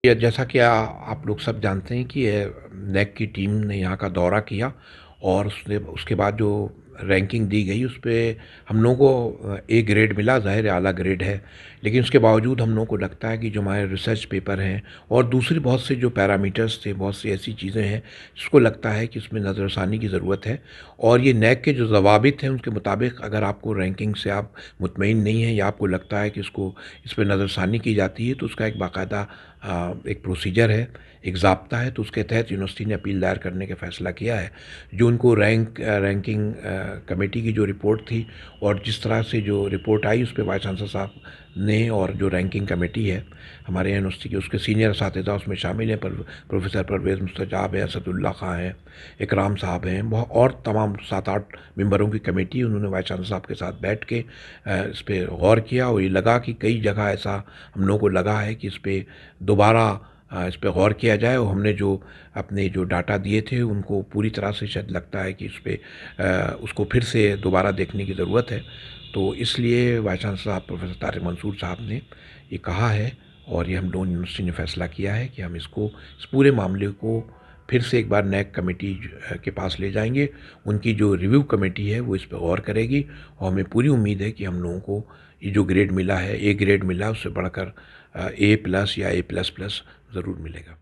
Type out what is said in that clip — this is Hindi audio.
या जैसा कि आप लोग सब जानते हैं कि नेक की टीम ने यहाँ का दौरा किया और उसने उसके बाद जो रैंकिंग दी गई उस पे हम लोगों को ए ग्रेड मिला। ज़ाहिर है आला ग्रेड है, लेकिन उसके बावजूद हम लोगों को लगता है कि जो हमारे रिसर्च पेपर हैं और दूसरी बहुत से जो पैरामीटर्स थे, बहुत सी ऐसी चीज़ें हैं जिसको लगता है कि उसमें नज़रसानी की ज़रूरत है। और ये नेक के जो ज़वाबित हैं उनके मुताबिक अगर आपको रैंकिंग से आप मुतमईन नहीं हैं या आपको लगता है कि इस पर नज़रसानी की जाती है, तो उसका एक बाकायदा एक प्रोसीजर है, एक ज़ाब्ता है। तो उसके तहत यूनिवर्सिटी ने अपील दायर करने का फ़ैसला किया है। जो उनको रैंकिंग कमेटी की जो रिपोर्ट थी और जिस तरह से जो रिपोर्ट आई उस पे वाइस चांसलर साहब ने और जो रैंकिंग कमेटी है हमारे यहाँ यूनिवर्सिटी की, उसके सीनियर असातिज़ा उसमें शामिल हैं। प्रोफेसर परवेज़ मुस्तजाब हैं, असदुल्ला खां हैं, इकराम साहब हैं, और तमाम 7-8 मेंबरों की कमेटी, उन्होंने वाइस चांसलर साहब के साथ बैठ के इस पर गौर किया। और ये लगा कि कई जगह ऐसा हम लोगों को लगा है कि इस पर दोबारा इस पे गौर किया जाए। और हमने जो अपने जो डाटा दिए थे उनको पूरी तरह से शायद लगता है कि इस पे उसको फिर से दोबारा देखने की ज़रूरत है। तो इसलिए वाइस चांसलर साहब प्रोफेसर तारिक मंसूर साहब ने ये कहा है और ये हम लोग यूनिवर्सिटी ने फ़ैसला किया है कि हम इस पूरे मामले को फिर से एक बार नैक कमेटी के पास ले जाएंगे। उनकी जो रिव्यू कमेटी है वो इस पर गौर करेगी और हमें पूरी उम्मीद है कि हम लोगों को ये जो ग्रेड मिला है, ए ग्रेड मिला, उससे बढ़कर ए प्लस या ए प्लस प्लस ज़रूर मिलेगा।